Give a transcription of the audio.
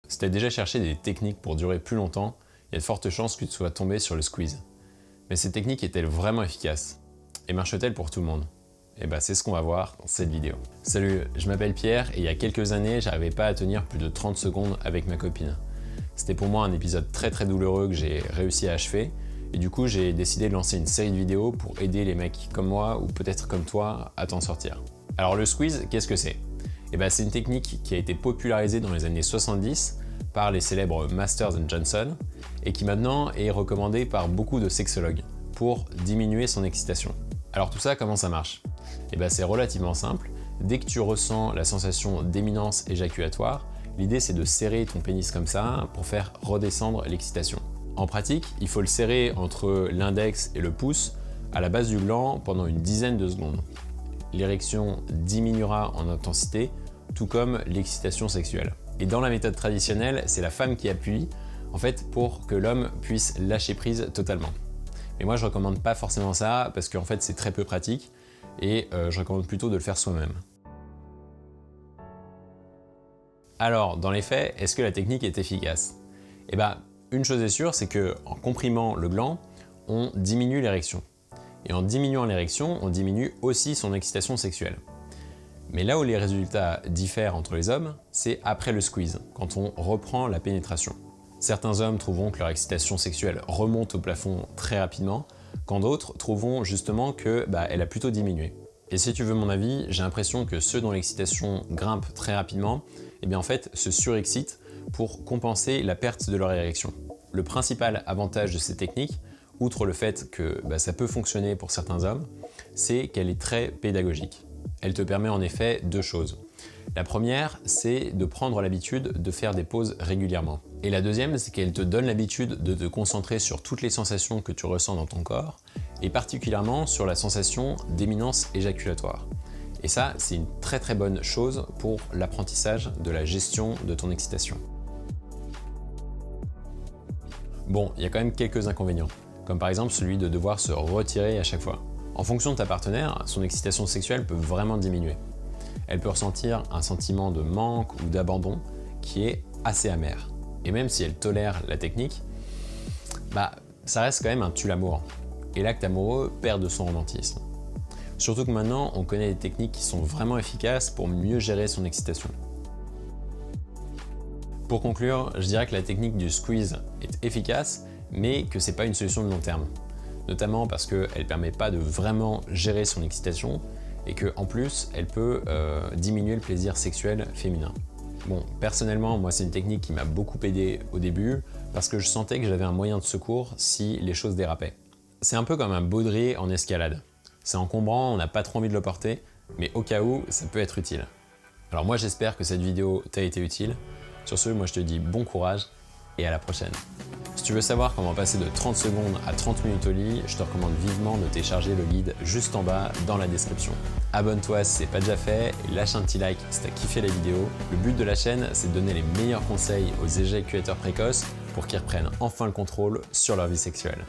Si tu as déjà cherché des techniques pour durer plus longtemps, il y a de fortes chances que tu sois tombé sur le squeeze. Mais ces techniques est-elles vraiment efficaces? Et marchent-elles pour tout le monde? Et c'est ce qu'on va voir dans cette vidéo. Salut, je m'appelle Pierre et il y a quelques années, j'arrivais pas à tenir plus de 30 secondes avec ma copine. C'était pour moi un épisode très douloureux que j'ai réussi à achever et du coup j'ai décidé de lancer une série de vidéos pour aider les mecs comme moi ou peut-être comme toi à t'en sortir. Alors le squeeze, qu'est-ce que c'est? C'est une technique qui a été popularisée dans les années 70 par les célèbres Masters & Johnson et qui maintenant est recommandée par beaucoup de sexologues pour diminuer son excitation. Alors tout ça, comment ça marche? C'est relativement simple. Dès que tu ressens la sensation d'éminence éjaculatoire, l'idée c'est de serrer ton pénis comme ça pour faire redescendre l'excitation. En pratique, il faut le serrer entre l'index et le pouce à la base du gland pendant une dizaine de secondes. L'érection diminuera en intensité, tout comme l'excitation sexuelle. Et dans la méthode traditionnelle, c'est la femme qui appuie, en fait, pour que l'homme puisse lâcher prise totalement. Mais moi, je recommande pas forcément ça, parce qu'en fait, c'est très peu pratique, et je recommande plutôt de le faire soi-même. Alors, dans les faits, est-ce que la technique est efficace? Une chose est sûre, c'est qu'en comprimant le gland, on diminue l'érection. Et en diminuant l'érection, on diminue aussi son excitation sexuelle. Mais là où les résultats diffèrent entre les hommes, c'est après le squeeze, quand on reprend la pénétration. Certains hommes trouveront que leur excitation sexuelle remonte au plafond très rapidement, quand d'autres trouveront justement qu'elle a plutôt diminué. Et si tu veux mon avis, j'ai l'impression que ceux dont l'excitation grimpe très rapidement, en fait, se surexcitent pour compenser la perte de leur érection. Le principal avantage de ces techniques, outre le fait que ça peut fonctionner pour certains hommes, c'est qu'elle est très pédagogique. Elle te permet en effet deux choses. La première, c'est de prendre l'habitude de faire des pauses régulièrement. Et la deuxième, c'est qu'elle te donne l'habitude de te concentrer sur toutes les sensations que tu ressens dans ton corps, et particulièrement sur la sensation d'éminence éjaculatoire. Et ça, c'est une très bonne chose pour l'apprentissage de la gestion de ton excitation. Bon, il y a quand même quelques inconvénients, comme par exemple celui de devoir se retirer à chaque fois. En fonction de ta partenaire, son excitation sexuelle peut vraiment diminuer. Elle peut ressentir un sentiment de manque ou d'abandon qui est assez amer. Et même si elle tolère la technique, ça reste quand même un tue-l'amour. Et l'acte amoureux perd de son romantisme. Surtout que maintenant, on connaît des techniques qui sont vraiment efficaces pour mieux gérer son excitation. Pour conclure, je dirais que la technique du squeeze est efficace, mais que c'est pas une solution de long terme. Notamment parce qu'elle ne permet pas de vraiment gérer son excitation et qu'en plus, elle peut diminuer le plaisir sexuel féminin. Bon, personnellement, moi c'est une technique qui m'a beaucoup aidé au début parce que je sentais que j'avais un moyen de secours si les choses dérapaient. C'est un peu comme un baudrier en escalade. C'est encombrant, on n'a pas trop envie de le porter, mais au cas où, ça peut être utile. Alors moi j'espère que cette vidéo t'a été utile. Sur ce, moi je te dis bon courage et à la prochaine. Si tu veux savoir comment passer de 30 secondes à 30 minutes au lit, je te recommande vivement de télécharger le guide juste en bas dans la description. Abonne-toi si ce n'est pas déjà fait et lâche un petit like si tu as kiffé la vidéo. Le but de la chaîne, c'est de donner les meilleurs conseils aux éjaculateurs précoces pour qu'ils reprennent enfin le contrôle sur leur vie sexuelle.